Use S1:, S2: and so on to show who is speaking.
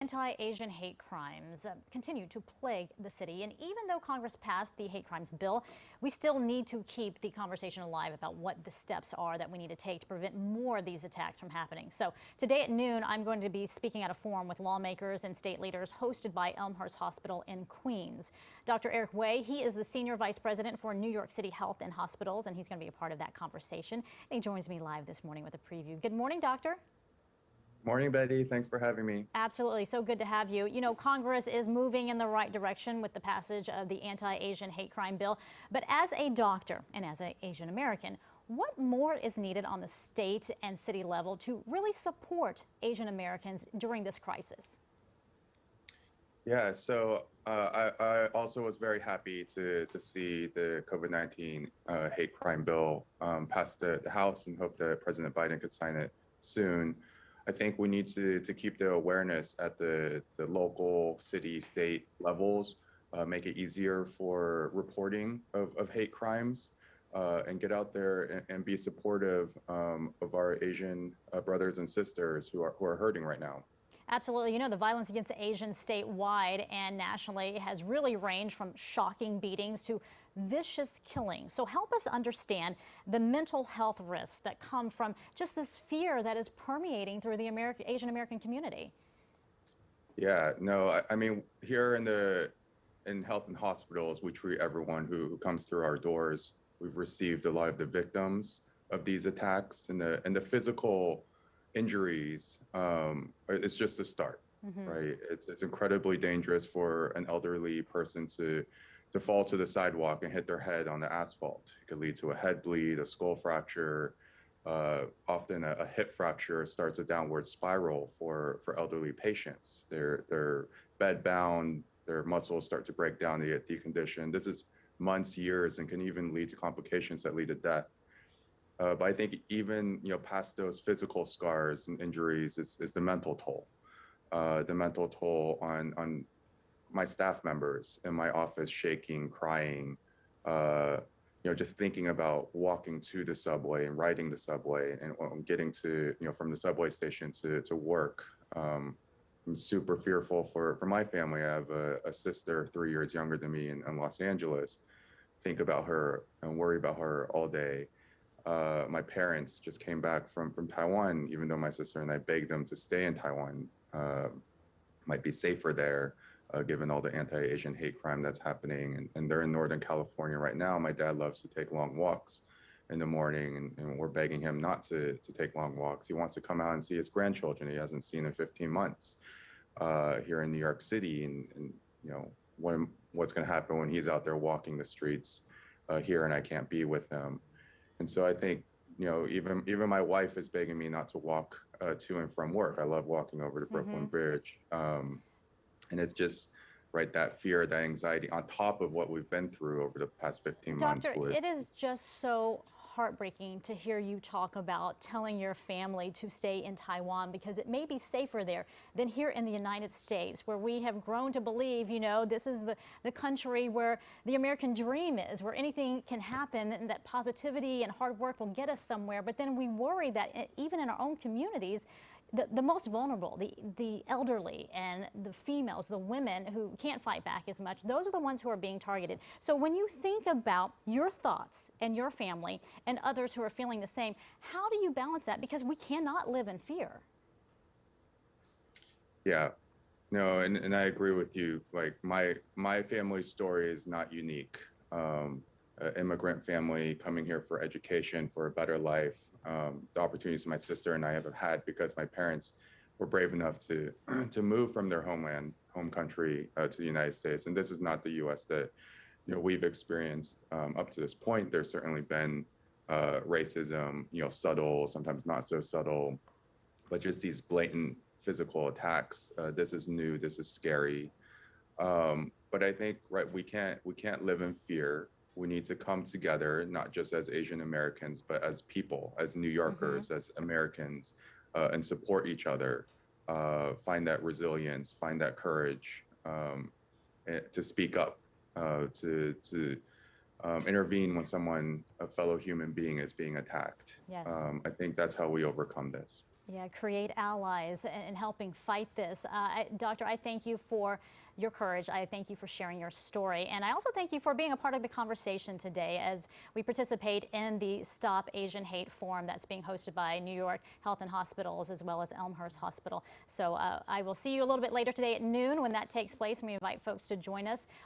S1: Anti-Asian hate crimes continue to plague the city, and even though Congress passed the hate crimes bill, we still need to keep the conversation alive about what the steps are that we need to take to prevent more of these attacks from happening. So today at noon, I'm going to be speaking at a forum with lawmakers and state leaders hosted by Elmhurst Hospital in Queens. Dr. Eric Way, he is the Senior Vice President for New York City Health and Hospitals, and he's going to be a part of that conversation. And he joins me live this morning with a preview. Good morning, Doctor.
S2: Morning, Betty. Thanks for having me.
S1: Absolutely. So good to have you. You know, Congress is moving in the right direction with the passage of the anti-Asian hate crime bill. But as a doctor and as an Asian American, what more is needed on the state and city level to really support Asian Americans during this crisis?
S2: Yeah, so I also was very happy to see the COVID-19 hate crime bill pass the House, and hope that President Biden could sign it soon. I think we need to keep the awareness at the local, city, state levels, make it easier for reporting of hate crimes, and get out there and be supportive of our Asian brothers and sisters who are hurting right now.
S1: Absolutely. You know, the violence against Asians statewide and nationally has really ranged from shocking beatings to vicious killings. So help us understand the mental health risks that come from just this fear that is permeating through the Asian American community.
S2: Yeah, no, I mean, here in health and hospitals, we treat everyone who comes through our doors. We've received a lot of the victims of these attacks, and the physical injuries. It's just a start, right? It's incredibly dangerous for an elderly person to fall to the sidewalk and hit their head on the asphalt. It could lead to a head bleed, a skull fracture. Often a hip fracture starts a downward spiral for elderly patients. They're bed bound, their muscles start to break down, they get deconditioned. This is months, years, and can even lead to complications that lead to death. But I think even past those physical scars and injuries is the mental toll. The mental toll on my staff members in my office, shaking, crying, just thinking about walking to the subway and riding the subway and getting to from the subway station to work. I'm super fearful for my family. I have a sister 3 years younger than me in Los Angeles. Think about her and worry about her all day. My parents just came back from Taiwan, even though my sister and I begged them to stay in Taiwan. Might be safer there, given all the anti-Asian hate crime that's happening. And they're in Northern California right now. My dad loves to take long walks in the morning, and we're begging him not to take long walks. He wants to come out and see his grandchildren he hasn't seen in 15 months here in New York City. And what's going to happen when he's out there walking the streets here and I can't be with him. And so I think, even my wife is begging me not to walk to and from work. I love walking over the Brooklyn Bridge. And it's just, right, that fear, that anxiety on top of what we've been through over the past 15 months.
S1: Doctor, it is just so heartbreaking to hear you talk about telling your family to stay in Taiwan because it may be safer there than here in the United States, where we have grown to believe, this is the country where the American dream is, where anything can happen and that positivity and hard work will get us somewhere. But then we worry that even in our own communities, the most vulnerable, the elderly and the females, the women who can't fight back as much, those are the ones who are being targeted. So when you think about your thoughts and your family and others who are feeling the same, how do you balance that? Because we cannot live in fear.
S2: Yeah, no, and I agree with you. Like my family story is not unique. Immigrant family coming here for education, for a better life. The opportunities my sister and I have had because my parents were brave enough to move from their home country to the United States. And this is not the U.S. that we've experienced up to this point. There's certainly been racism, subtle, sometimes not so subtle, but just these blatant physical attacks. This is new. This is scary. But I think, right, we can't live in fear. We need to come together, not just as Asian Americans, but as people, as New Yorkers, as Americans, and support each other, find that resilience, find that courage to speak up, to intervene when a fellow human being is being attacked.
S1: Yes.
S2: I think that's how we overcome this.
S1: Yeah, create allies in helping fight this. Doctor, I thank you for your courage. I thank you for sharing your story. And I also thank you for being a part of the conversation today as we participate in the Stop Asian Hate Forum that's being hosted by New York Health and Hospitals as well as Elmhurst Hospital. So I will see you a little bit later today at noon when that takes place, and we invite folks to join us.